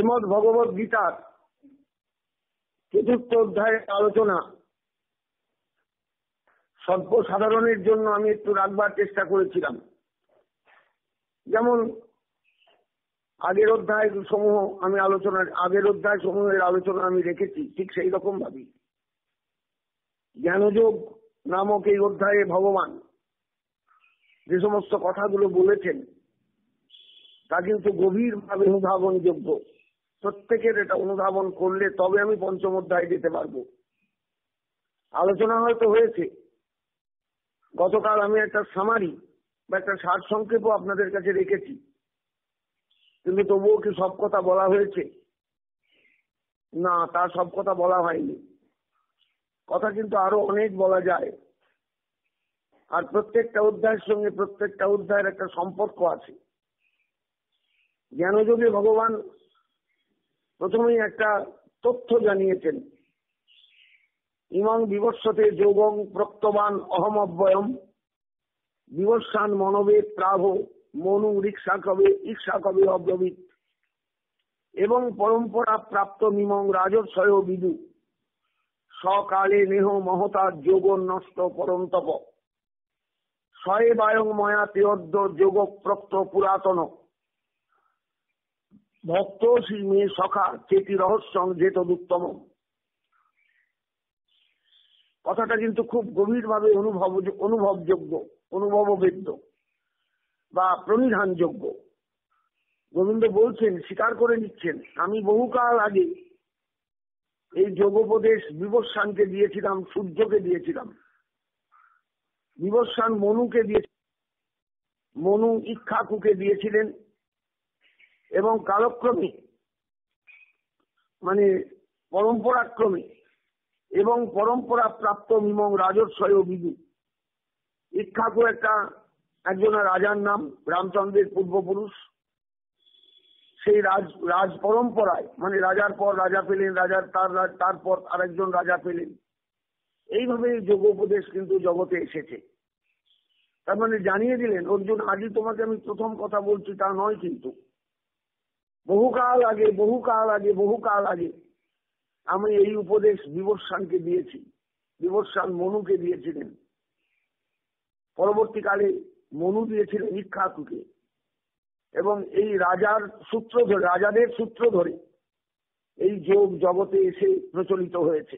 শ্রীমদ্ ভগবদ গীতার চতুর্থ অধ্যায়ের আলোচনা সর্বসাধারণের জন্য আমি একটু রাখবার চেষ্টা করেছিলাম। যেমন আগের অধ্যায় সমূহের আলোচনা আমি রেখেছি, ঠিক সেই রকম ভাবে জ্ঞানযোগ নামক এই অধ্যায়ে ভগবান যে সমস্ত কথাগুলো বলেছেন তা কিন্তু গভীরভাবে অনুধাবনযোগ্য। প্রত্যেকের এটা অনুধাবন করলে তবে আমি পঞ্চম অধ্যায়ে যেতে পারবো। আলোচনা হয়তো হয়েছে, গতকাল আমি একটা সামারি বা একটা সারসংক্ষেপও আপনাদের কাছে রেখেছি, কিন্তু তবুও কি সব কথা বলা হয়েছে? না, তা সব কথা বলা হয়নি। কথা কিন্তু আরো অনেক বলা যায়, আর প্রত্যেকটা অধ্যায়ের সঙ্গে প্রত্যেকটা অধ্যায়ের একটা সম্পর্ক আছে। জ্ঞানযোগে ভগবান প্রথমেই একটা তথ্য জানিয়েছেন, ইমং বিবস্বতে যোগং প্রক্তবান অহম অব্যয়ম বিবস্বান মনবে প্রাভ মনু ঈর্ষা কবে অব্রবীত এবং পরম্পরা প্রাপ্ত মিমং রাজর্ষয় বিদু সকালে নেহ মহতার যোগ নষ্ট পরন্তপ শয়ে বায়ং ময়া তেয়দ্দ যোগ প্রক্ত পুরাতন ভক্ত শ্রী মে সখা চেতি রহস্যং যেতদুত্তম। কথাটা কিন্তু খুব গভীরভাবে অনুভবযোগ্য, অনুভববেদ্য বা প্রণিধানযোগ্য। গোবিন্দ বলছেন, স্বীকার করে নিচ্ছেন, আমি বহুকাল আগে এই যোগোপদেশ বিবস্বানকে দিয়েছিলাম, সূর্যকে দিয়েছিলাম, বিবস্বান মনুকে দিয়েছিলেন, মনু ইক্ষ্বাকুকে দিয়েছিলেন, এবং কালক্রমে মানে পরম্পরাক্রমে এবং পরম্পরা প্রাপ্ত মিমং রাজর্ষয় বিদু। ইক্ষ্বাকু একজন রাজার নাম, রামচন্দ্রের পূর্বপুরুষ। সেই রাজ পরম্পরায় মানে রাজার পর রাজা পেলেন, তারপর আরেকজন রাজা পেলেন, এইভাবে যোগোপদেশ কিন্তু জগতে এসেছে। তার মানে জানিয়ে দিলেন অর্জুন, আজই তোমাকে আমি প্রথম কথা বলছি তা নয়, কিন্তু বহুকাল আগে আমি এই উপদেশ বিবস্বানকে দিয়েছি। বিবস্বান মনুকে দিয়েছিলেন, পরবর্তীকালে মনু দিয়েছিলেন ইক্ষ্বাকুকে, এবং এই রাজাদের সূত্র ধরে এই যোগ জগতে এসে প্রচলিত হয়েছে,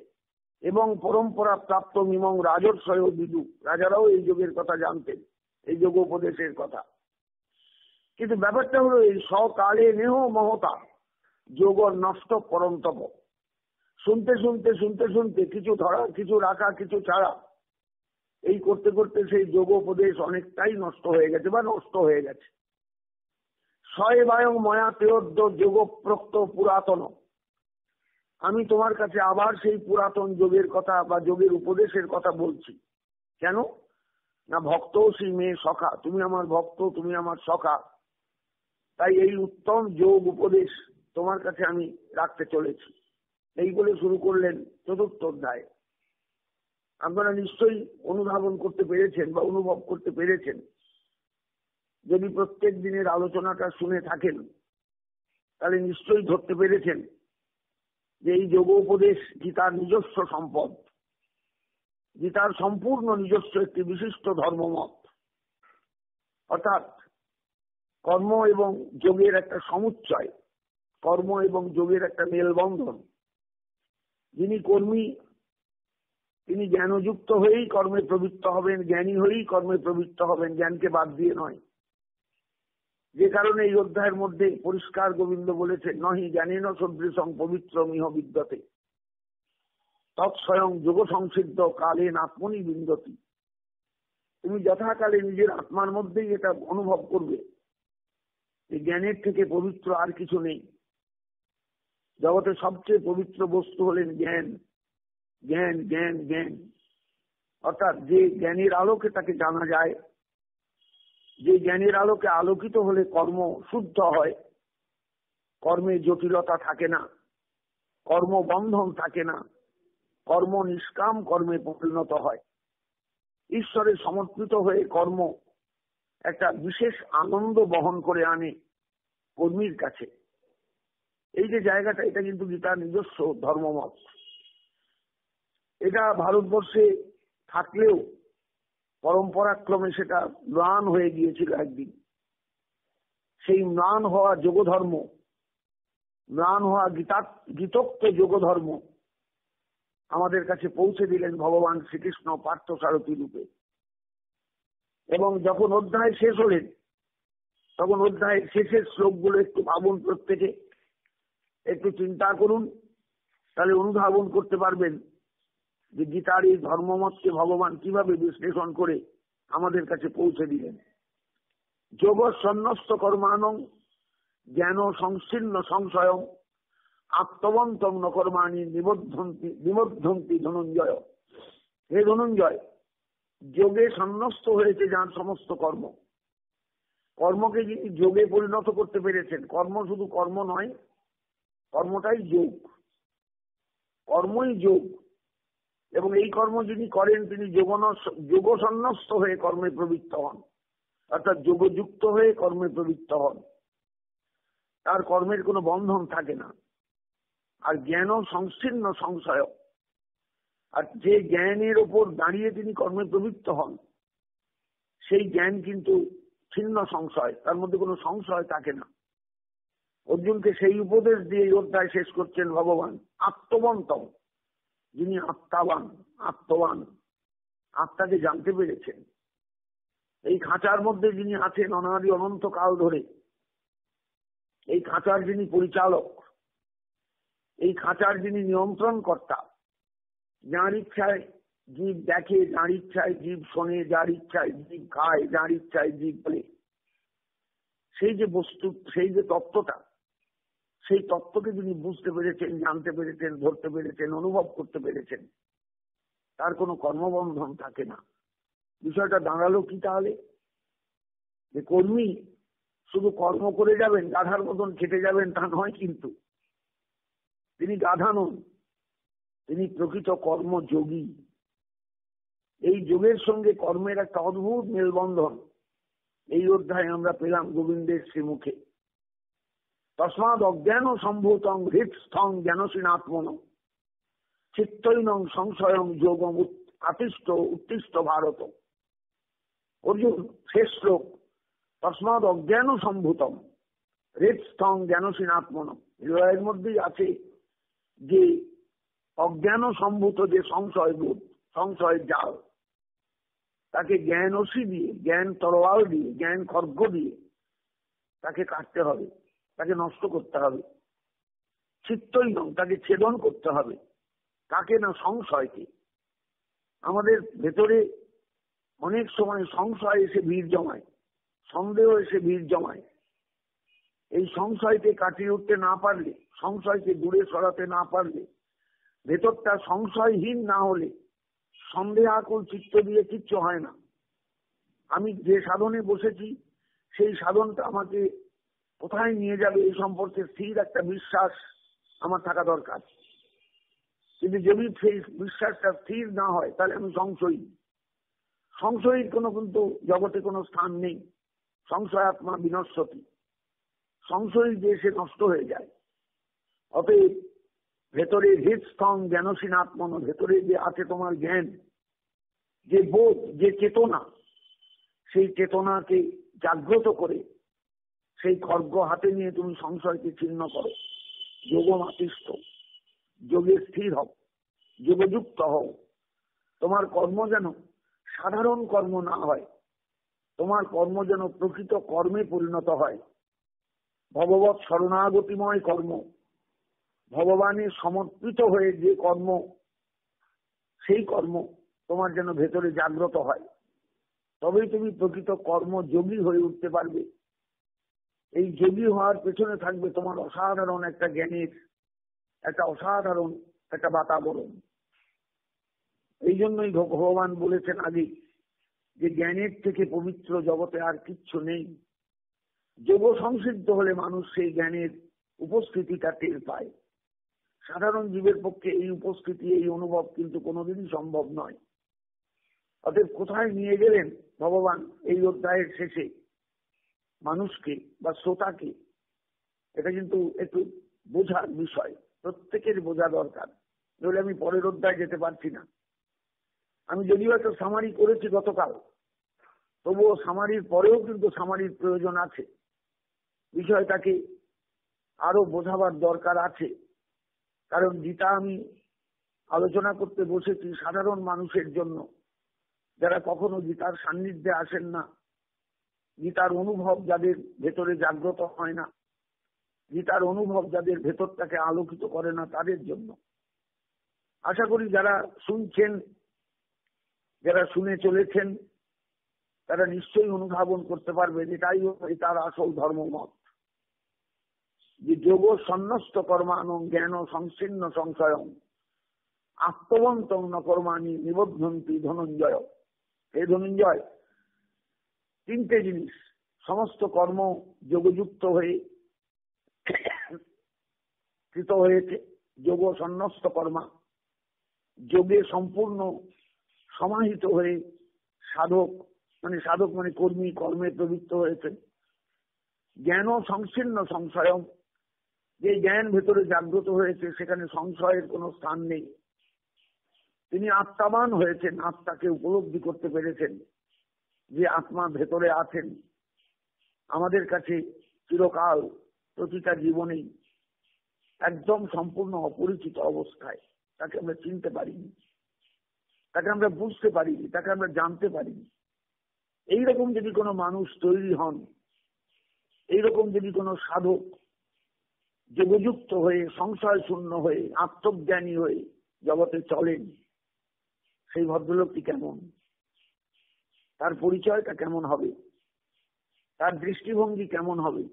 এবং পরম্পরা প্রাপ্ত মিমং রাজর্ষয় বিদু, রাজারাও এই যোগের কথা জানতেন, এই যোগোপদেশের কথা। কিন্তু ব্যাপারটা হলো এই সকালে নেহ মহতা যোগ নষ্ট পরন্তপ। শুনতে শুনতে কিছু ধরা, কিছু রাখা, কিছু ছাড়া, এই করতে করতে সেই যোগোপদেশ অনেকটাই নষ্ট হয়ে গেছে বা নষ্ট হয়ে গেছে। শয়ে বায়ং ময়া তেয়দ্দ যোগ প্রক্ত পুরাতন। আমি তোমার কাছে আবার সেই পুরাতন যোগের কথা বা যোগের উপদেশের কথা বলছি। কেন না, ভক্ত সেই মেয়ে সখা, তুমি আমার ভক্ত, তুমি আমার সখা, তাই এই উত্তম যোগ উপদেশ তোমার কাছে আমি রাখতে চলেছি। এই বলে শুরু করলেন চতুর্থ অধ্যায়। আপনারা নিশ্চয়ই অনুধাবন করতে পেরেছেন বা অনুভব করতে পেরেছেন, যদি প্রত্যেক দিনের আলোচনাটা শুনে থাকেন তাহলে নিশ্চয়ই ধরতে পেরেছেন যে এই যোগোপদেশ গীতার নিজস্ব সম্পদ, গীতার সম্পূর্ণ নিজস্ব একটি বিশিষ্ট ধর্মমত, অর্থাৎ কর্ম এবং যোগের একটা সমুচ্চয়, কর্ম এবং যোগের একটা মেলবন্ধন। যিনি কর্মী তিনি জ্ঞানযুক্ত হয়েই কর্মে প্রবৃত্ত হবেন, জ্ঞানী হয়েই কর্মে প্রবৃত্ত হবেন, জ্ঞানকে বাদ দিয়ে নয়। যে কারণে এই অধ্যায়ের মধ্যে পরিষ্কার গোবিন্দ বলেছেন, নহি জ্ঞানেন সদৃশং পবিত্রম ইহ বিদ্যতে তৎস্বয়ং যোগ সংসিদ্ধ কালেন আত্মনি বিন্দতি। তুমি যথাকালে নিজের আত্মার মধ্যেই এটা অনুভব করবে যে জ্ঞানের থেকে পবিত্র আর কিছু নেই। জগতের সবচেয়ে পবিত্র বস্তু হলেন জ্ঞান, জ্ঞান, জ্ঞান, জ্ঞান। অর্থাৎ যে জ্ঞানের আলোকে তাকে জানা যায়, যে জ্ঞানের আলোকে আলোকিত হলে কর্ম শুদ্ধ হয়, কর্মে জটিলতা থাকে না, কর্মবন্ধন থাকে না, কর্ম নিষ্কাম কর্মে পরিণত হয়। ঈশ্বরের সমর্পিত হয়ে কর্ম একটা বিশেষ আনন্দ বহন করে আনে কর্মীর কাছে। এই যে জায়গাটা, এটা কিন্তু গীতার নিজস্ব ধর্মমত। এটা ভারতবর্ষে থাকলেও পরম্পরাক্রমে সেটা ম্লান হয়ে গিয়েছিল একদিন। সেই ম্লান হওয়া যোগধর্ম, ম্লান হওয়া গীতোক্ত যোগধর্ম আমাদের কাছে পৌঁছে দিলেন ভগবান শ্রীকৃষ্ণ পার্থসারথী রূপে। এবং যখন অধ্যায় শেষ হলেন, তখন অধ্যায়ের শেষের শ্লোকগুলো একটু ভাবুন, প্রত্যেকে একটু চিন্তা করুন, তাহলে অনুধাবন করতে পারবেন যে গীতার এই ধর্মমতকে ভগবান কিভাবে বিশ্লেষণ করে আমাদের কাছে পৌঁছে দিলেন। যোগ সন্ন্যস্ত কর্মাণং জ্ঞান সংশীর্ণ সংশয়ং আত্মবন্তং ন কর্মাণি নিবদ্ধন্তি ধনঞ্জয়। হে ধনঞ্জয়, যোগে সন্ন্যস্ত হয়েছে যার সমস্ত কর্ম, কর্মকে যিনি যোগে পরিণত করতে পেরেছেন। কর্ম শুধু কর্ম নয়, কর্মটাই যোগ, কর্মই যোগ। এবং এই কর্ম যিনি করেন তিনি যোগ সন্ন্যস্ত হয়ে কর্মে প্রবৃত্ত হন, অর্থাৎ যোগযুক্ত হয়ে কর্মে প্রবৃত্ত হন। তার কর্মের কোনো বন্ধন থাকে না। আর জ্ঞান সংশীর্ণ সংশয়, আর যে জ্ঞানের ওপর দাঁড়িয়ে তিনি কর্মে প্রবৃত্ত হন, সেই জ্ঞান কিন্তু ছিন্ন সংশয়, তার মধ্যে কোনো সংশয় থাকে না। অর্জুনকে সেই উপদেশ দিয়ে এই অধ্যায় শেষ করছেন ভগবান। আত্মবন্ত, যিনি আত্মাবান, আত্মবান, আত্মাকে জানতে পেরেছেন। এই খাঁচার মধ্যে যিনি আছেন অনাদি অনন্ত কাল ধরে, এই খাঁচার যিনি পরিচালক, এই খাঁচার যিনি নিয়ন্ত্রণ কর্তা, যার ইচ্ছায় জীব দেখে, যার ইচ্ছায় জীব শোনে, যার ইচ্ছায় জীব খায়, যার ইচ্ছায় জীব বলে, সেই যে বস্তু, সেই যে তত্ত্বটা, সেই তত্ত্বকে যিনি বুঝতে পেরেছেন, জানতে পেরেছেন, ধরতে পেরেছেন, অনুভব করতে পেরেছেন, তার কোনো কর্মবন্ধন থাকে না। বিষয়টা দাঁড়ালো কি তাহলে? যে কর্মী শুধু কর্ম করে যাবেন, গাধার মতন খেটে যাবেন তা নয়, কিন্তু তিনি গাধা নন, তিনি প্রকৃত কর্মযোগী। এই যোগের সঙ্গে কর্মের একটা অদ্ভুত মেলবন্ধন এই অধ্যায়ে আমরা পেলাম গোবিন্দের শ্রীমুখে। তস্মাদ অজ্ঞান সম্ভূতং হৃৎস্থং জ্ঞানসীনাত্মন চিত্তৈনং সংশয়ং যোগম আতিষ্ঠ উত্তিষ্ঠ ভারত। অর্জুন, শেষ শ্লোক, তস্মাদ অজ্ঞান সম্ভূতম হৃৎস্থং জ্ঞানসীনাত্মন। হৃদয়ের মধ্যেই আছে যে অজ্ঞান সম্ভূত যে সংশয় বোধ, সংশয়ের জাল, তাকে জ্ঞানসী দিয়ে, জ্ঞান তরোয়াল দিয়ে, জ্ঞান খর্গ দিয়ে তাকে কাটতে হবে, তাকে নষ্ট করতে হবে। চিত্তৈনং, তাকে ছেদন করতে হবে। কাকে না? সংশয়কে। আমাদের ভেতরে অনেক সময় সংশয় এসে ভিড় জমায়, সন্দেহ এসে ভিড় জমায়। এই সংশয়কে কাটিয়ে উঠতে না পারলে, সংশয়কে দূরে সরাতে না পারলে, ভেতরটা সংশয়হীন না হলে সন্দেহাকুল চিত্ত দিয়ে কিচ্ছু হয় না। আমি যে সাধনে বসেছি সেই সাধনটা আমাকে কোথায় নিয়ে যাবে এই সম্পর্কে স্থির একটা বিশ্বাস আমার থাকা দরকার। কিন্তু যদি সেই বিশ্বাসটা স্থির না হয় তাহলে আমি সংশয়ী। সংশয়ীর কিন্তু জগতে কোনো স্থান নেই। সংশয় আত্মা বিনশ্বতি, সংশয়ী যে সে নষ্ট হয়ে যায়। অতএব ভেতরে হৃৎস্থং জ্ঞানসীন আত্মন, ভেতরে যে আছে তোমার জ্ঞান, যে বোধ, যে চেতনা, সেই চেতনাকে জাগ্রত করে সেই খড়গ হাতে নিয়ে তুমি সংশয়কে ছিন্ন করো। যোগম আতিষ্ঠ, যোগে স্থির হও, যোগযুক্ত হও। তোমার কর্ম যেন সাধারণ কর্ম না হয়, তোমার কর্ম যেন প্রকৃত কর্মে পরিণত হয়। ভগবৎ শরণাগতিময় কর্ম, ভগবানের সমর্পিত হয়ে যে কর্ম, সেই কর্ম তোমার যেন ভেতরে জাগ্রত হয়। তবেই তুমি প্রকৃত কর্মযোগী হয়ে উঠতে পারবে। এই যোগী হওয়ার পেছনে থাকবে তোমার অসাধারণ একটা জ্ঞানের, একটা অসাধারণ একটা বাতাবরণ। এই জন্যই ভগবান বলেছেন আগে যে জ্ঞানের থেকে পবিত্র জগতে আর কিচ্ছু নেই। যোগ সংসিদ্ধ হলে মানুষ সেই জ্ঞানের উপস্থিতিটা টের পায়। সাধারণ জীবের পক্ষে এই উপস্থিতি, এই অনুভব কিন্তু কোনোদিনই সম্ভব নয়। অতএব কোথায় নিয়ে গেলেন ভগবান এই অধ্যায়ের শেষে মানুষকে বা শ্রোতাকে, এটা কিন্তু একটু বোঝার বিষয়, প্রত্যেকের বোঝা দরকার, নইলে আমি পরের অধ্যায় যেতে পারছি না। আমি যদিও একটা সামারি করেছি গতকাল, তবুও সামারির পরেও কিন্তু সামারির প্রয়োজন আছে, বিষয়টাকে আরো বোঝাবার দরকার আছে। কারণ গীতা আমি আলোচনা করতে বসেছি সাধারণ মানুষের জন্য, যারা কখনো গীতার সান্নিধ্যে আসেন না, গীতার অনুভব যাদের ভেতরে জাগ্রত হয় না, গীতার অনুভব যাদের ভেতরটাকে আলোকিত করে না, তাদের জন্য। আশা করি যারা শুনছেন, যারা শুনে চলেছেন, তারা নিশ্চয়ই অনুধাবন করতে পারবেন এটাই তার আসল ধর্মমত, যে যোগ সন্ন্যস্ত কর্মানং জ্ঞান সংসীর্ণ সংশয়ং আত্মবন্তং ন কর্মাণি নিবদ্ধন্তি ধনঞ্জয়। হে ধনঞ্জয়, তিনটে জিনিস, সমস্ত কর্ম যোগযুক্ত হয়ে কৃত হয়েছে। যোগ সন্ন্যস্ত কর্মা, যোগে সম্পূর্ণ সমাহিত হয়ে সাধক মানে কর্মী কর্মে প্রবৃত্ত হয়েছে। জ্ঞান সংসীর্ণ সংশয়, যে জ্ঞান ভেতরে জাগ্রত হয়েছে সেখানে সংশয়ের কোনো স্থান নেই। তিনি আত্মাবান হয়েছেন, আত্মাকে উপলব্ধি করতে পেরেছেন যে আত্মা ভেতরে আছেন, আমাদের কাছে চিরকাল প্রতিটা জীবনেই একদম সম্পূর্ণ অপরিচিত অবস্থায়, তাকে আমরা চিনতে পারিনি, তাকে আমরা বুঝতে পারিনি, তাকে আমরা জানতে পারিনি। এইরকম যদি কোনো মানুষ তৈরি হন, এইরকম যদি কোনো সাধক যোগযুক্ত হয়ে সংশয় শূন্য হয়ে আত্মজ্ঞানী হয়ে জগতে চলেন, সেই ভদ্রলোকটি কেমন, তার পরিচয়টা কেমন হবে, তার দৃষ্টিভঙ্গি কেমন হবে,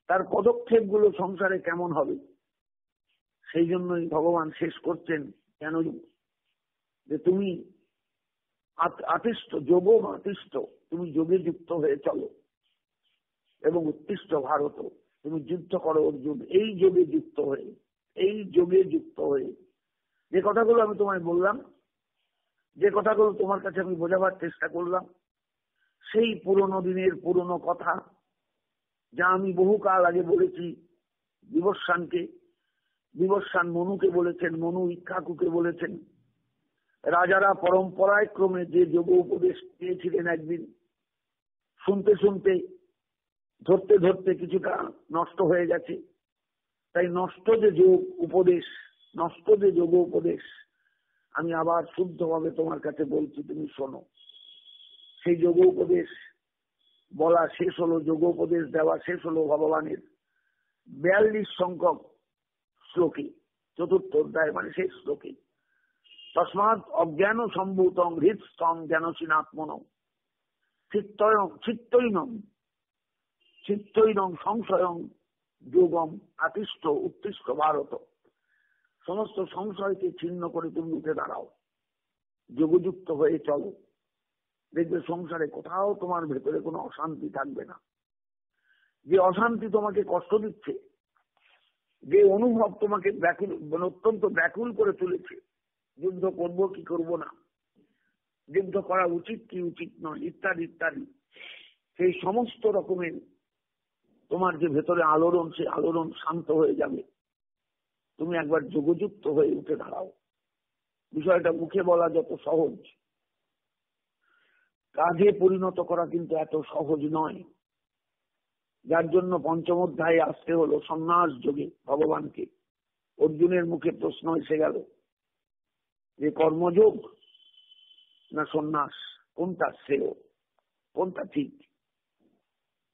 তার পদক্ষেপগুলো সংসারে কেমন হবে। সেই জন্যই ভগবান শেষ করছেন কেন, যে তুমি আতিষ্ঠ, যোগ আতিষ্ঠ, তুমি যোগে যুক্ত হয়ে চলো, এবং উৎকৃষ্ট ভারত, তুমি যুদ্ধ করো অর্জুন। এই যোগে যুক্ত হয়ে, এই যোগে যুক্ত হয়ে যে কথাগুলো আমি তোমায় বললাম, যে কথাগুলো তোমার কাছে আমি বোঝাবার চেষ্টা করলাম, সেই পুরনো দিনের পুরনো কথা, যা আমি বহুকাল আগে বলেছি বিবস্বানকে। বিবস্বান মনুকে বলেছেন, মনু ইক্ষ্বাকুকে বলেছেন। রাজারা পরম্পরায় ক্রমে যে যোগ উপদেশ পেয়েছিলেন, একদিন শুনতে শুনতে ধরতে ধরতে কিছুটা নষ্ট হয়ে গেছে। তাই নষ্ট যে যোগ উপদেশ, নষ্ট যে যোগ উপদেশ আমি আবার শুদ্ধভাবে তোমার কাছে বলছি, তুমি শোনো। সেই যোগ উপদেশ বলা শেষ হলো, যোগ উপদেশ দেওয়া শেষ হলো ভগবানের 42 সংখ্যক শ্লোকে, চতুর্থ অধ্যায় মানে শেষ শ্লোকে। তস্মাৎ অজ্ঞান সম্ভূতং হৃৎস্থং জ্ঞানসীনাত্মনং চিত্তৈনং সংশয়ং যোগম আতিষ্ঠ উৎকৃষ্ট ভারত। সমস্ত সংশয়কে ছিন্ন করে তুমি উঠে দাঁড়াও, যোগযুক্ত হয়ে চলো। দেখবে সংসারে কোথাও তোমার ভেতরে কোনো অশান্তি থাকবে না। যে অশান্তি তোমাকে কষ্ট দিচ্ছে, যে অনুভব তোমাকে ব্যাকুল, অত্যন্ত ব্যাকুল করে তুলেছে, যুদ্ধ করব কি করব না, যুদ্ধ করা উচিত কি উচিত নয়, ইত্যাদি ইত্যাদি, সেই সমস্ত রকমের তোমার যে ভেতরে আলোড়ন, সেই আলোড়ন শান্ত হয়ে যাবে। তুমি একবার যোগযুক্ত হয়ে উঠে দাঁড়াও। বিষয়টা মুখে বলা যত সহজ, কাজে পরিণত করা কিন্তু এত সহজ নয়। যার জন্য পঞ্চম অধ্যায়ে আসতে হলো সন্ন্যাস যোগে ভগবানকে। অর্জুনের মুখে প্রশ্ন এসে গেল যে কর্মযোগ না সন্ন্যাস, কোনটা শ্রেয়, কোনটা ঠিক।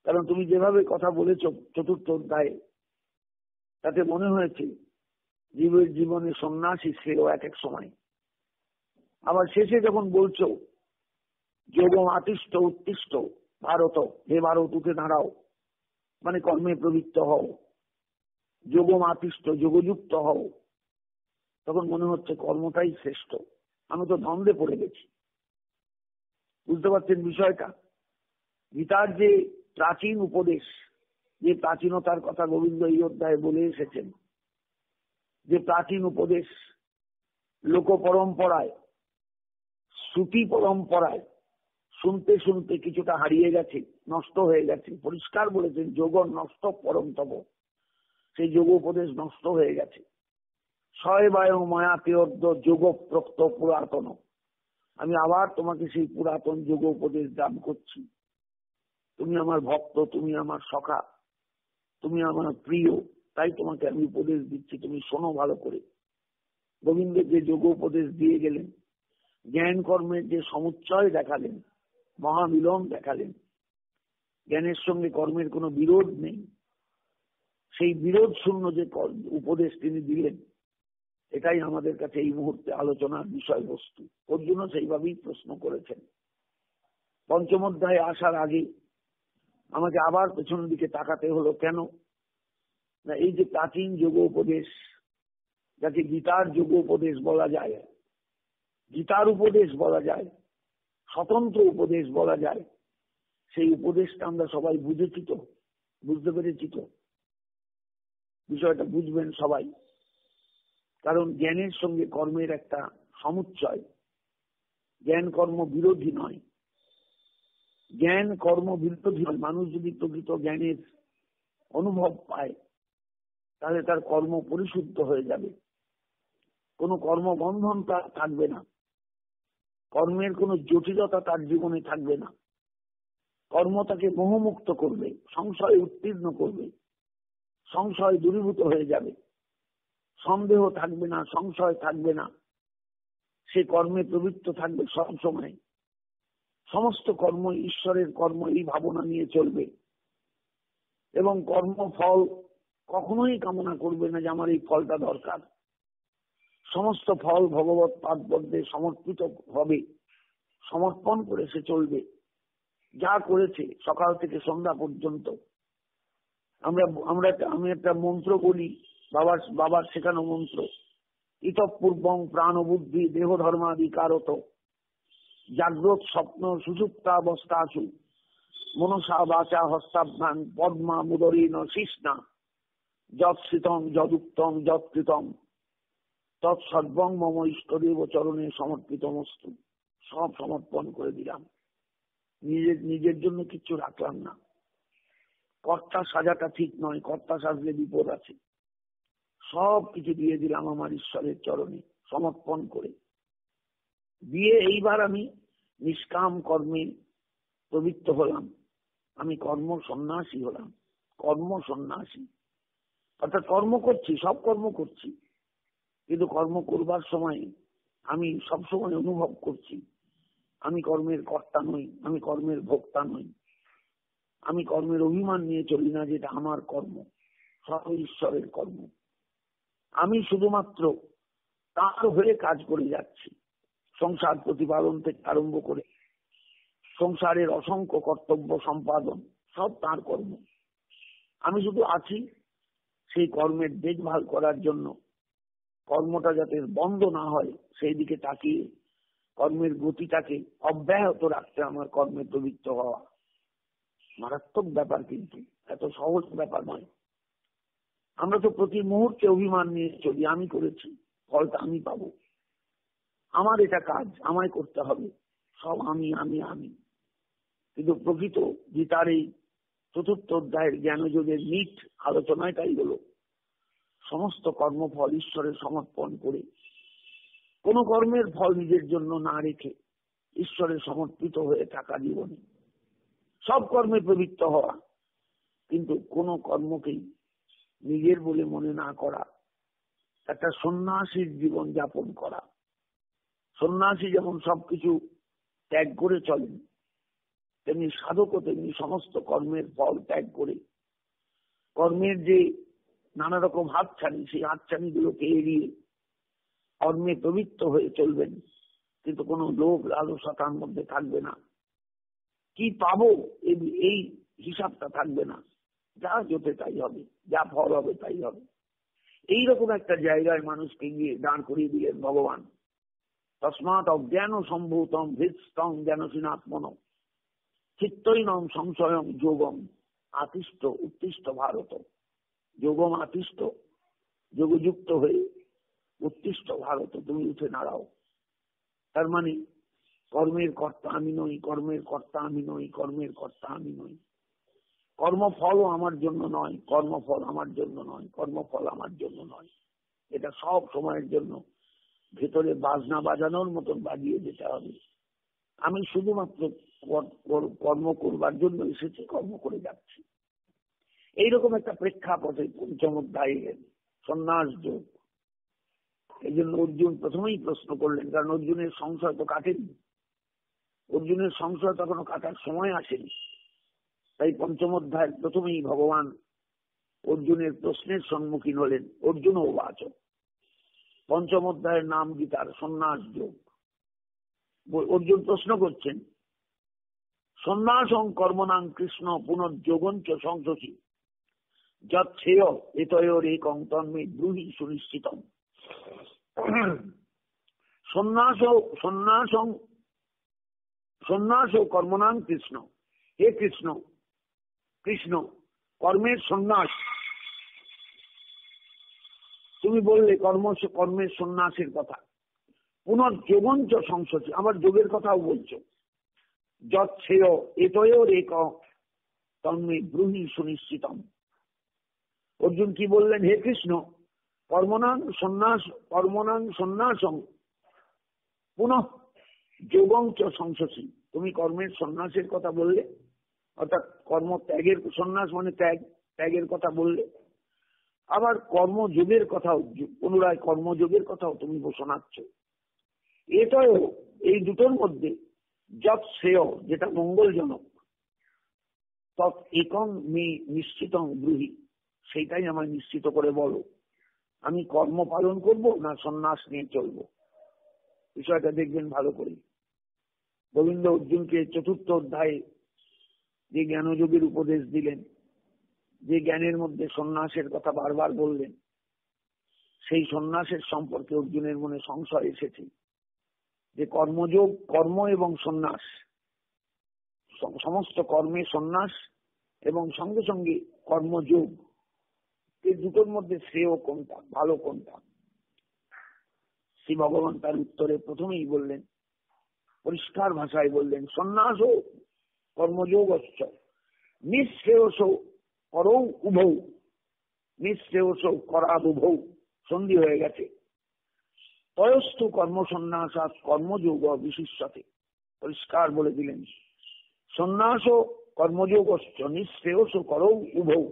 কারণ তুমি যেভাবে কথা বলেছ চতুর্থ অধ্যায়ে, তাতে মনে হয়েছে জীবের জীবনে সন্ন্যাসী শ্রেয় এক এক সময়। আবার শেষে যখন বলছো যোগম আতিষ্ঠ উৎকৃষ্ট ভারত, হে ভারত উঠে দাঁড়াও, মানে কর্মে প্রবৃত্ত হও, যোগম আতিষ্ঠ যোগযুক্ত হও, তখন মনে হচ্ছে কর্মটাই শ্রেষ্ঠ। আমি তো দ্বন্দ্বে পড়ে গেছি। বুঝতে পারছেন বিষয়টা? গীতার যে প্রাচীন উপদেশ, যে প্রাচীনতার কথা গোবিন্দ এই অধ্যায়ে বলে এসেছেন, যে প্রাচীন উপদেশ লোক পরম্পরায়, শ্রুতি পরম্পরায় শুনতে শুনতে কিছুটা হারিয়ে গেছে, নষ্ট হয়ে গেছে। পরিষ্কার বলেছেন যোগ নষ্ট পরমতম, সেই যোগোপদেশ নষ্ট হয়ে গেছে। শয়বায় মায়াতে অদ্য যোগ প্রক্ত পুরাতন। আমি আবার তোমাকে সেই পুরাতন যোগ উপদেশ দান করছি। তুমি আমার ভক্ত, তুমি আমার সখা, তুমি আমার প্রিয়, তাই তোমাকে আমি উপদেশ দিচ্ছি, তুমি শোনো ভালো করে। গোবিন্দ যে যোগ উপদেশ দিয়ে গেলেন, জ্ঞান কর্মের যে সমুচ্চয় দেখালেন, মহামিলন দেখালেন, জ্ঞানের সঙ্গে কর্মের কোনো বিরোধ নেই, সেই বিরোধ শূন্য যে উপদেশ তিনি দিলেন, এটাই আমাদের কাছে এই মুহূর্তে আলোচনার বিষয়বস্তু। অর্জুন সেইভাবেই প্রশ্ন করেছেন। পঞ্চম অধ্যায়ে আসার আগে আমাকে আবার পেছনের দিকে তাকাতে হলো কেন? না, এই যে প্রাচীন যোগ উপদেশ, যাকে গীতার যোগ উপদেশ বলা যায়, গীতার উপদেশ বলা যায়, স্বতন্ত্র উপদেশ বলা যায়, সেই উপদেশটা আমরা সবাই বুঝেছি তো, বুঝতে পেরেছি তো? বিষয়টা বুঝবেন সবাই, কারণ জ্ঞানের সঙ্গে কর্মের একটা সমুচ্চয়। জ্ঞান কর্ম বিরোধী নয়, জ্ঞান কর্ম বিরোধী নয়। মানুষ যদি প্রকৃত জ্ঞানের অনুভব পায়, তাহলে তার কর্ম পরিশুদ্ধ হয়ে যাবে, কোনো কর্মবন্ধন তার থাকবে না, কর্মের কোনো জটিলতা তার জীবনে থাকবে না। কর্ম তাকে মোহমুক্ত করবে, সংশয় উত্তীর্ণ করবে, সংশয় দূরীভূত হয়ে যাবে, সন্দেহ থাকবে না, সংশয় থাকবে না, সে কর্মে প্রবৃত্ত থাকবে সব সময়। সমস্ত কর্ম ঈশ্বরের কর্ম, এই ভাবনা নিয়ে চলবে এবং কর্মফল কখনোই কামনা করবে না যে আমার এই ফলটা দরকার। সমস্ত ফল ভগবত পাদপদ্মে সমর্পিত হবে, সমর্পণ করে সে চলবে। যা করেছে সকাল থেকে সন্ধ্যা পর্যন্ত, আমি একটা মন্ত্র বলি, বাবার শেখানো মন্ত্র, ইতঃপূর্বং প্রাণ বুদ্ধি দেহ ধর্মাদি কারত, জাগ্রত স্বপ্ন সুষুপ্তাবস্থাসু, মনসা বাচা হস্তাভ্যাং পদ্মা মুদরীন শিষ্ণা, যৎসৃতং যদুক্তং যৎকৃতং তৎসর্বং মম ইষ্টদেব চরণে সমর্পিতমস্তু। সব সমর্পণ করে দিলাম, নিজের জন্য কিচ্ছু রাখলাম না। কর্তা সাজাটা ঠিক নয়, কর্তা সাজলে বিপদ আছে। সব কিছু দিয়ে দিলাম আমার ঈশ্বরের চরণে সমর্পণ করে দিয়ে। এইবার আমি নিষ্কাম কর্মে প্রবৃত্ত হলাম, আমি কর্ম সন্ন্যাসী হলাম। কর্ম সন্ন্যাসী অর্থাৎ কর্ম করছি, সব কর্ম করছি, কিন্তু কর্ম করবার সময় আমি সবসময় অনুভব করছি আমি কর্মের কর্তা নই, আমি কর্মের ভোক্তা নই, আমি কর্মের অভিমান নিয়ে চলি না যেটা আমার কর্ম, সব ঈশ্বরের কর্ম। আমি শুধুমাত্র তার হয়ে কাজ করে যাচ্ছি। সংসার প্রতিপালন থেকে আরম্ভ করে সংসারের অসংখ্য কর্তব্য সম্পাদন সব তার কর্ম। আমি শুধু আছি সেই কর্মের দেখভাল করার জন্য, কর্মটা যাতে বন্ধ না হয় সেই দিকে তাকিয়ে কর্মের গতিটাকে অব্যাহত রাখতে আমার কর্মে প্রবৃত্ত হওয়া। মারাত্মক ব্যাপার, কিন্তু এত সহজ ব্যাপার নয়। আমরা তো প্রতি মুহূর্তে অভিমান নিয়ে চলি, আমি করেছি, ফলটা আমি পাবো, আমার এটা কাজ, আমায় করতে হবে, সব আমি আমি আমি। কিন্তু প্রকৃত গীতার এই চতুর্থ অধ্যায়ের জ্ঞানযোগের নিট আলোচনায় তাই হলো, সমস্ত কর্মফল ঈশ্বরের সমর্পণ করে, কোন কর্মের ফল নিজের জন্য না রেখে ঈশ্বরের সমর্পিত হয়ে থাকা জীবনে, সব কর্মে প্রবৃত্ত হওয়া, কিন্তু কোন কর্মকেই নিজের বলে মনে না করা, একটা সন্ন্যাসীর জীবন যাপন করা। সন্ন্যাসী যেমন সবকিছু ত্যাগ করে চলেন, তেমনি সাধকও তেমনি সমস্ত কর্মের ফল ত্যাগ করে, কর্মের যে নানা রকম হাতছানি, সেই হাতছানিগুলোকে এড়িয়ে কর্মে প্রবৃত্ত হয়ে চলবেন, কিন্তু কোনো লোভ লালসার মধ্যে থাকবে না। কি পাবো এই হিসাবটা থাকবে না, যা জোটে তাই হবে, যা ফল হবে তাই হবে। এইরকম একটা জায়গায় মানুষকে গিয়ে দাঁড় করিয়ে দিলেন ভগবান। তস্মাৎ অজ্ঞান সম্ভূতম হৃৎস্থং জ্ঞানসীনাত্মন চিত্তৈনম সংশয়ম যোগম আতিষ্ঠ উত্তিষ্ঠ ভারত। যোগম আতিষ্ঠ, যোগযুক্ত হয়ে উত্তিষ্ঠ ভারত, তুমি উঠে দাঁড়াও। তার মানে কর্মের কর্তা আমি নই, কর্মের কর্তা আমি নই, কর্মের কর্তা আমি নই। কর্মফলও আমার জন্য নয়, কর্মফল আমার জন্য নয়, কর্মফল আমার জন্য নয়। এটা সব সময়ের জন্য ভেতরে বাজনা বাজানোর মতন বাজিয়ে যেতে হবে। আমি শুধুমাত্র কর্ম করবার জন্য এসেছি, কর্ম করে যাচ্ছি। এইরকম একটা প্রেক্ষাপটে পঞ্চম অধ্যায়ে সন্ন্যাস যোগ। এই জন্য অর্জুন প্রথমেই প্রশ্ন করলেন, কারণ অর্জুনের সংশয় তো কাটেনি, অর্জুনের সংশয় তখনও কাটার সময় আসেনি। তাই পঞ্চম অধ্যায়ের প্রথমেই ভগবান অর্জুনের প্রশ্নের সম্মুখীন হলেন। অর্জুন ও বাচ, পঞ্চম অধ্যায়ের নাম গীতার সন্ন্যাস যোগ। অর্জুন প্রশ্ন করছেন, সন্ন্যাসং কর্মণাং কৃষ্ণ পুনর্যোগঞ্চ সংশোচি যচ্ছেয় এতয়োরেকং তন্মে ব্রূহি সুনিশ্চিতম। সন্ন্যাস কর্মণাং কৃষ্ণ, হে কৃষ্ণ, কৃষ্ণ কর্মের সন্ন্যাস। তুমি বললে কর্মের সন্ন্যাসের কথা, পুনর্যোগঞ্চ সংশোচি, আবার যোগের কথাও বলছো। যচ্ছেয় এতয়োরেকং তন্মে ব্রূহি সুনিশ্চিতম। অর্জুন কি বললেন, হে কৃষ্ণ, কর্মণাং সন্ন্যাসং পুনঃ যোগং চ সংশোচি, তুমি কর্মের সন্ন্যাসের কথা বললে, অর্থাৎ কর্ম ত্যাগের সন্ন্যাস মানে ত্যাগের কথা বললে, আবার কর্মযোগের কথাও, পুনরায় কর্মযোগের কথাও তুমি শোনাচ্ছ। এটাও এই দুটোর মধ্যে যৎ শ্রেয়, যেটা মঙ্গলজনক, তৎ একং মে নিশ্চিতং ব্রূহি, সেইটাই আমায় নিশ্চিত করে বলো, আমি কর্ম পালন করব না সন্ন্যাস নিয়ে চলবো। বিষয়টা দেখবেন ভালো করে। গোবিন্দ অর্জুনকে চতুর্থ অধ্যায়ে যে জ্ঞানযোগের উপদেশ দিলেন, যে জ্ঞানের মধ্যে সন্ন্যাসের কথা বারবার বললেন, সেই সন্ন্যাসের সম্পর্কে অর্জুনের মনে সংশয় এসেছে যে কর্মযোগ, কর্ম এবং সন্ন্যাস, সমস্ত কর্মে সন্ন্যাস এবং সঙ্গে সঙ্গে কর্মযোগ, এই দুটোর মধ্যে শ্রেয় কোনটা, ভালো কোনটা? শ্রী ভগবান তার উত্তরে প্রথমেই বললেন, পরিষ্কার ভাষায় বললেন, সন্ন্যাস ও কর্মযোগ নিঃশ্রেয়স করৌ উভৌ, নিঃশ্রেয়স করাদ উভৌ, সন্ধি হয়ে গেছে। তয়স্তু কর্মসন্ন্যাসাৎ কর্মযোগ বিশিষ্যতে, পরিষ্কার বলে দিলেন, সন্ন্যাস ও কর্মযোগ নিঃশ্রেয়স করৌ উভৌ।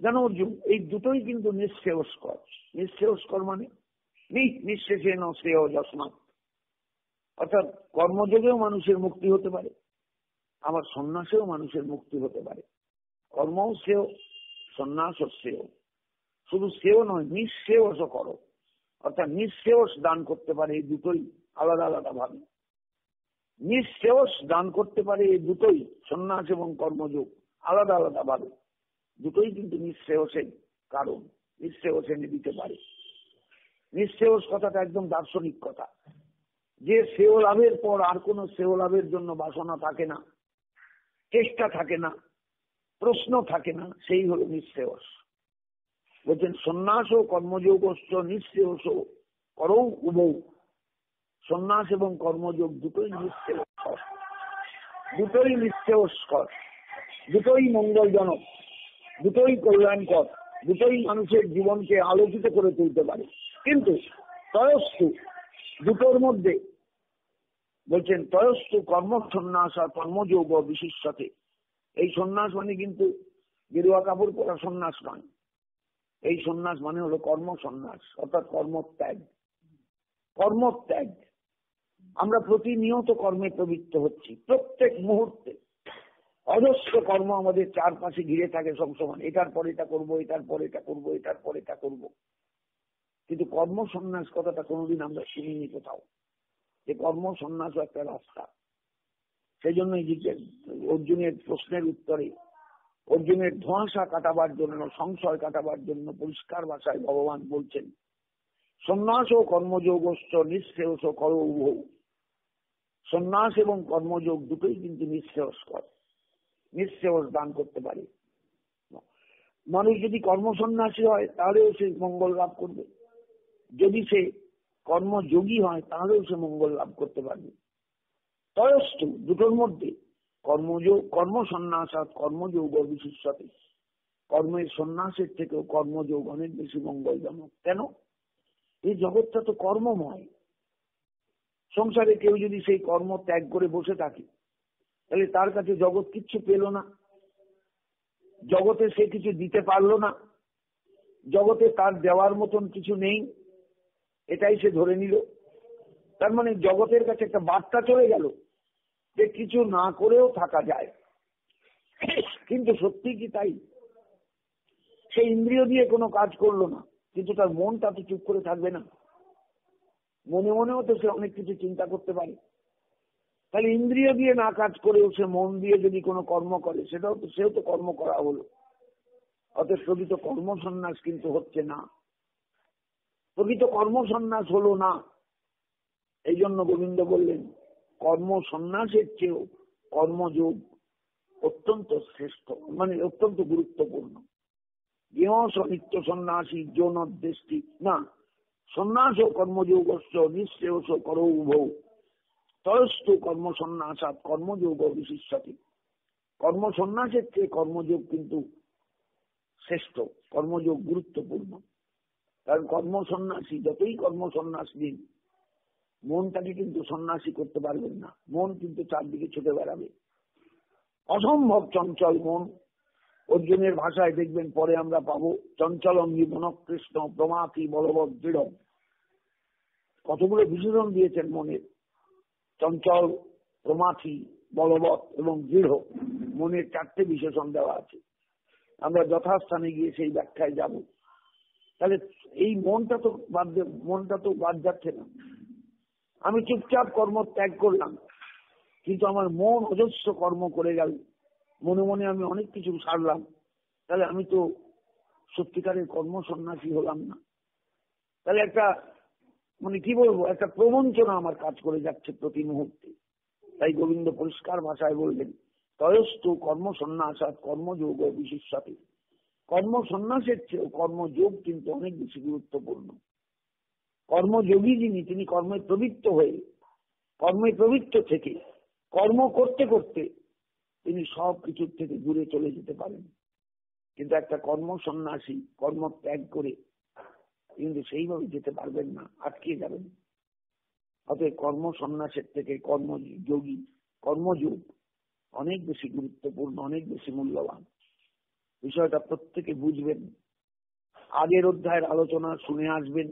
জানো অর্জুন, এই দুটোই কিন্তু নিঃশ্রেয়স্কর। নিঃশ্রেয়স্কর মানে নিঃশেষে ন শ্রেয় যস্মাৎ, অর্থাৎ কর্মযোগেও মানুষের মুক্তি হতে পারে, আবার সন্ন্যাসেও মানুষের মুক্তি হতে পারে। কর্মও শ্রেয়, সন্ন্যাসও শ্রেয়। শুধু শ্রেয় নয়, নিঃশ্রেয়স করো, অর্থাৎ নিঃশ্রেয়স দান করতে পারে। এই দুটোই আলাদা আলাদা ভাবে নিঃশ্রেয়স দান করতে পারে। এই দুটোই, সন্ন্যাস এবং কর্মযোগ, আলাদা আলাদা ভাবে দুটোই কিন্তু নিঃশ্রেয়সের কারণ, নিঃশ্রেয়স এনে দিতে পারে। নিঃশ্রেয়স কথাটা একদম দার্শনিক কথা, যে শ্রেয় লাভের পর আর কোন শ্রেয় লাভের জন্য বাসনা থাকে না, চেষ্টা থাকে না, প্রশ্ন থাকে না, সেই হলো নিঃশ্রেয়স। বলছেন সন্ন্যাস ও কর্মযোগ নিঃশ্রেয়স করৌ উভৌ, সন্ন্যাস এবং কর্মযোগ দুটোই নিঃশ্রেয়স্কর, দুটোই নিঃশ্রেয়স্কর, দুটোই মঙ্গলজনক, দুটোই কল্যাণকর, দুটোই মানুষের জীবনকে আলোকিত করে তুলতে পারে। কিন্তু তয়স্তু, দুটোর মধ্যে বলছেন তয়স্তু কর্ম সন্ন্যাস আর কর্মযোগ বিশিষ্যতে। এই সন্ন্যাস মানে কিন্তু গেরুয়া কাপড় পরা সন্ন্যাস নয়, এই সন্ন্যাস মানে হলো কর্ম সন্ন্যাস, অর্থাৎ কর্মত্যাগ। কর্মত্যাগ, আমরা প্রতিনিয়ত কর্মে প্রবৃত্ত হচ্ছি, প্রত্যেক মুহূর্তে অজস্র কর্ম আমাদের চারপাশে ঘিরে থাকে সবসময়, এটার পর এটা করবো, এটার পর এটা করবো, এটার পর এটা করবো। কিন্তু কর্ম সন্ন্যাস কথাটা কোনোদিন আমরা শুনিনি কোথাও, যে কর্ম সন্ন্যাস একটা রাস্তা। সেই জন্য অর্জুনের প্রশ্নের উত্তরে, অর্জুনের ধোঁয়াশা কাটাবার জন্য, সংশয় কাটাবার জন্য পরিষ্কার ভাষায় ভগবান বলছেন, সন্ন্যাস ও কর্মযোগ নিঃশ্রেয়স করৌ উভৌ। সন্ন্যাস এবং কর্মযোগ দুটোই কিন্তু নিঃশ্রেয়স্কর, নিঃশ্রেয়স দান করতে পারে। মানুষ যদি কর্মসন্ন্যাসী হয় তাহলেও সে মঙ্গল লাভ করবে, যদি সে কর্মযোগী হয় তাহলেও সে মঙ্গল লাভ করতে পারবে। তয়স্তু, দুটোর মধ্যে কর্মযোগ কর্মসন্ন্যাসাৎ কর্মযোগ বিশিষ্যতে, কর্মের সন্ন্যাসের থেকেও কর্মযোগ অনেক বেশি মঙ্গলজনক। কেন? এই জগৎটা তো কর্মময়। সংসারে কেউ যদি সেই কর্ম ত্যাগ করে বসে থাকে, তাহলে তার কাছে জগৎ কিচ্ছু পেল না, জগতে সে কিছু দিতে পারলো না, জগতে তার দেওয়ার মতন কিছু নেই, এটাই সে ধরে নিল। তার মানে জগতের কাছে একটা বার্তা চলে গেল যে কিছু না করেও থাকা যায়। কিন্তু সত্যি কি তাই? সে ইন্দ্রিয় দিয়ে কোনো কাজ করলো না, কিন্তু তার মনটা তো চুপ করে থাকবে না, মনে মনেও তো সে অনেক কিছু চিন্তা করতে পারে। তাহলে ইন্দ্রিয় দিয়ে না কাজ করেও সে মন দিয়ে যদি কোনো কর্ম করে, সেও তো কর্ম করা হলো। অতএব প্রকৃত কর্মসন্ন্যাস কিন্তু হচ্ছে না, প্রকৃত কর্মসন্ন্যাস হলো না। এই জন্য গোবিন্দ বললেন কর্মসন্ন্যাসের চেয়েও কর্মযোগ অত্যন্ত শ্রেষ্ঠ, মানে অত্যন্ত গুরুত্বপূর্ণ। নিত্য সন্ন্যাসী যৌন দৃষ্টি না, সন্ন্যাস ও কর্মযোগ নিঃশ্রেয়স করৌ উভৌ তয়স্তু কর্মসন্ন্যাসাৎ কর্মযোগ বিশিষ্যতে। কর্মসন্ন্যাসের চেয়ে কর্মযোগ কিন্তু শ্রেষ্ঠ, কর্মযোগ গুরুত্বপূর্ণ। কারণ কর্মসন্ন্যাসী যতই কর্মসন্ন্যাস দিন, মনটাকে কিন্তু সন্ন্যাসী করতে পারবেন না, মন কিন্তু চারদিকে ছুটে বেড়াবে। অসম্ভব চঞ্চল মন। অর্জুনের ভাষায় দেখবেন, পরে আমরা পাবো, চঞ্চলঙ্গী মনকৃষ্ণ প্রমাথি বলবৎ দৃঢ়। কতগুলো বিশেষণ দিয়েছেন মনের, চঞ্চল, প্রমাথি, বলবৎ এবং দৃঢ়। মনের 4টে বিশেষণ দেওয়া আছে, আমরা যথাস্থানে গিয়ে সেই ব্যাখ্যায় যাব। তাহলে এই মনটা তো বাদ যাচ্ছে না। আমি চুপচাপ কর্ম ত্যাগ করলাম, কিন্তু আমার মন অজস্র কর্ম করে গেল, মনে মনে আমি অনেক কিছু সারলাম, তাহলে আমি তো সত্যিকারের কর্মসন্ন্যাসী হলাম না। তাহলে একটা মানে কি বলবো, একটা প্রবঞ্চনা আমার কাজ করে যাচ্ছে প্রতি মুহূর্তে। তাই গোবিন্দ পরিষ্কার ভাষায় বললেন তয়স্তু কর্মসন্ন্যাসাৎ কর্মযোগ বিশিষ্যতে। কর্মসন্ন্যাসের চেয়েও কর্মযোগ কিন্তু অনেক বেশি গুরুত্বপূর্ণ। কর্মযোগী যিনি, তিনি কর্মে প্রবৃত্ত থেকে কর্ম করতে করতে তিনি সব কিছুর থেকে দূরে চলে যেতে পারেন। কিন্তু একটা কর্মসন্ন্যাসী কর্ম ত্যাগ করে কিন্তু সেইভাবে যেতে পারবেন না, আটকে যাবেন। অতএব কর্মসন্ন্যাসের থেকে কর্মযোগ অনেক বেশি গুরুত্বপূর্ণ, অনেক বেশি মূল্যবান। বিষয়টা প্রত্যেকে বুঝবেন। আগের অধ্যায়ের আলোচনা শুনে আসবেন,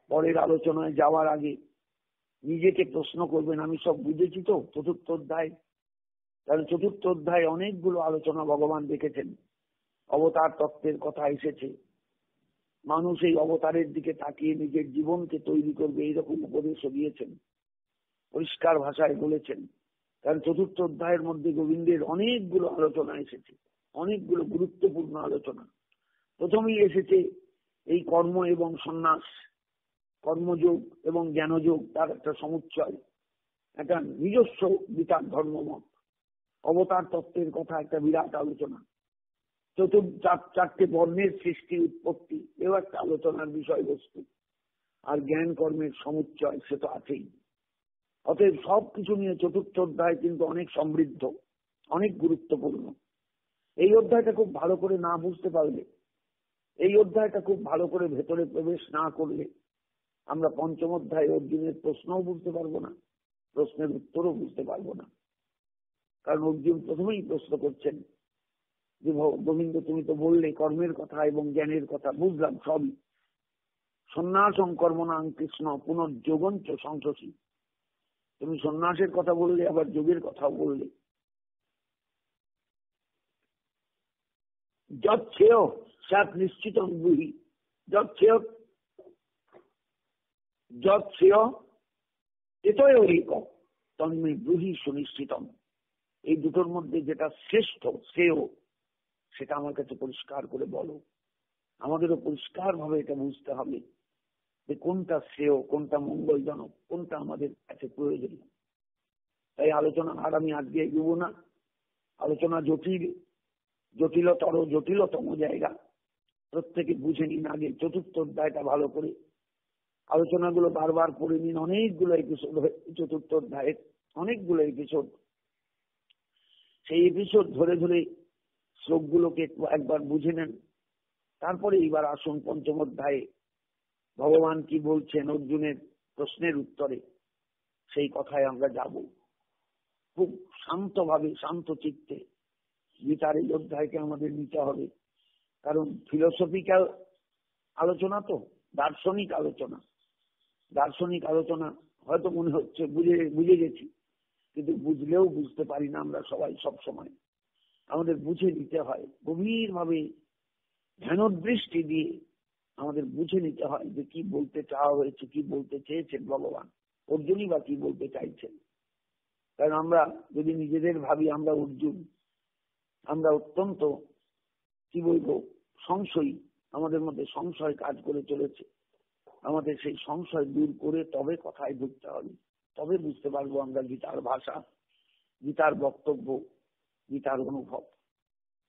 পরের আলোচনায় যাওয়ার আগে নিজেকে প্রশ্ন করবেন, আমি সব বুঝেছি তো? চতুর্থ অধ্যায়, কারণ চতুর্থ অধ্যায়ে অনেকগুলো আলোচনা ভগবান দেখেছেন, অবতার তত্ত্বের কথা এসেছে। মানুষ এই অবতারের দিকে তাকিয়ে নিজের জীবনকে তৈরি করবে, এইরকম উপদেশও দিয়েছেন, পরিষ্কার ভাষায় বলেছেন। কারণ চতুর্থ অধ্যায়ের মধ্যে গোবিন্দের অনেকগুলো আলোচনা এসেছে, অনেকগুলো গুরুত্বপূর্ণ আলোচনা। প্রথমেই এসেছে এই কর্ম এবং সন্ন্যাস, কর্মযোগ এবং জ্ঞানযোগ, তার একটা সমুচ্চয়, একটা নিজস্ব বিতার ধর্মমত। অবতার তত্ত্বের কথা একটা বিরাট আলোচনা। চারটে বর্ণের সৃষ্টি উৎপত্তি, এও একটা আলোচনার বিষয়বস্তু। আর জ্ঞান কর্মের সমুচ্চয় সে তো আছেই। অতএব সবকিছু নিয়ে চতুর্থ অধ্যায় কিন্তু অনেক সমৃদ্ধ, অনেক গুরুত্বপূর্ণ। এই অধ্যায়টা খুব ভালো করে না বুঝতে পারলে, এই অধ্যায়টা খুব ভালো করে ভেতরে প্রবেশ না করলে, আমরা পঞ্চম অধ্যায় অর্জুনের প্রশ্নও বুঝতে পারবো না, প্রশ্নের উত্তরও বুঝতে পারবো না। কারণ অর্জুন প্রথমেই প্রশ্ন করছেন যে গোবিন্দ, তুমি তো বললে কর্মের কথা এবং জ্ঞানের কথা, বুঝলাম সবই, সন্ন্যাসং কর্মণাং কৃষ্ণ পুনর্যোগঞ্চ সংশোষী। তুমি সন্ন্যাসের কথা বললে, আবার যোগের কথাও বললে। যচ্ছেয় স্যাৎ নিশ্চিতং ব্রূহি, যচ্ছেয় এতয় একম তন্মে ব্রূহি সুনিশ্চিতম। এই দুটোর মধ্যে যেটা শ্রেষ্ঠ, শ্রেয়, সেটা আমার কাছে পরিষ্কার করে বলো। আমাদেরও পরিষ্কার ভাবে এটা বুঝতে হবে যে কোনটা শ্রেয়, কোনটা মঙ্গলজনক, কোনটা আমাদের কাছে প্রয়োজনীয়। তাই আলোচনা আর আমি আজকে এগোবো না। আলোচনা জটিলতম জায়গা, প্রত্যেকে বুঝে নিন আগে চতুর্থ অধ্যায়টা ভালো করে। আলোচনাগুলো বারবার পড়ে নিন, অনেকগুলো এপিসোড চতুর্থ অধ্যায়ের, অনেকগুলো এপিসোড। সেই এপিসোড ধরে ধরে শ্লোকগুলোকে একবার বুঝে নেন। তারপরে এইবার আসুন পঞ্চম অধ্যায়ে ভগবান কি বলছেন অর্জুনের প্রশ্নের উত্তরে, সেই কথায় আমরা যাব। খুব শান্তভাবে, শান্ত চিত্তে গীতার এই অধ্যায়কে আমাদের নিতে হবে। কারণ ফিলোসফিক্যাল আলোচনা তো, দার্শনিক আলোচনা। দার্শনিক আলোচনা হয়তো মনে হচ্ছে বুঝে গেছি, কিন্তু বুঝলেও বুঝতে পারি না আমরা সবাই সব সময়। আমাদের বুঝে নিতে হয়, গভীরভাবে ধ্যানদৃষ্টি দিয়ে আমাদের বুঝে নিতে হয় যে কি বলতে চাওয়া হয়েছে, কি বলতে চেয়েছেন ভগবান, অর্জুনই বা কি বলতে চাইছেন। কারণ আমরা যদি নিজেদের ভাবি আমরা অর্জুন, আমরা অত্যন্ত কি বলবো সংশয়ী, আমাদের মধ্যে সংশয় কাজ করে চলেছে। আমাদের সেই সংশয় দূর করে তবে কথায় ঢুকতে হবে, তবে বুঝতে পারবো আমরা গীতার ভাষা, গীতার বক্তব্য, গীতার অনুভব।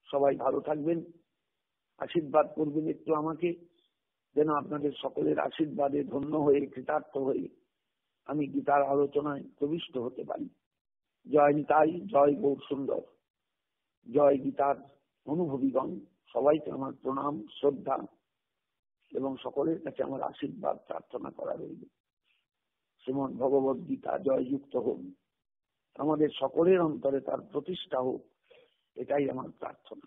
সবাই ভালো থাকবেন, আশীর্বাদ করবেন একটু আমাকে, যেন আপনাদের সকলের আশীর্বাদে ধন্য হয়ে কৃতার্থ হয়ে আমি গীতার আলোচনায় প্রবিষ্ট হতে পারি। জয় নিতাই, জয় গৌর সুন্দর, জয় গীতার অনুভবীগণ। সবাইকে আমার প্রণাম, শ্রদ্ধা এবং সকলের কাছে আমার আশীর্বাদ প্রার্থনা করা রইল। শ্রীমদ্ ভগবদ গীতা জয়যুক্ত হোক, আমাদের সকলের অন্তরে তার প্রতিষ্ঠা হোক, এটাই আমার প্রার্থনা।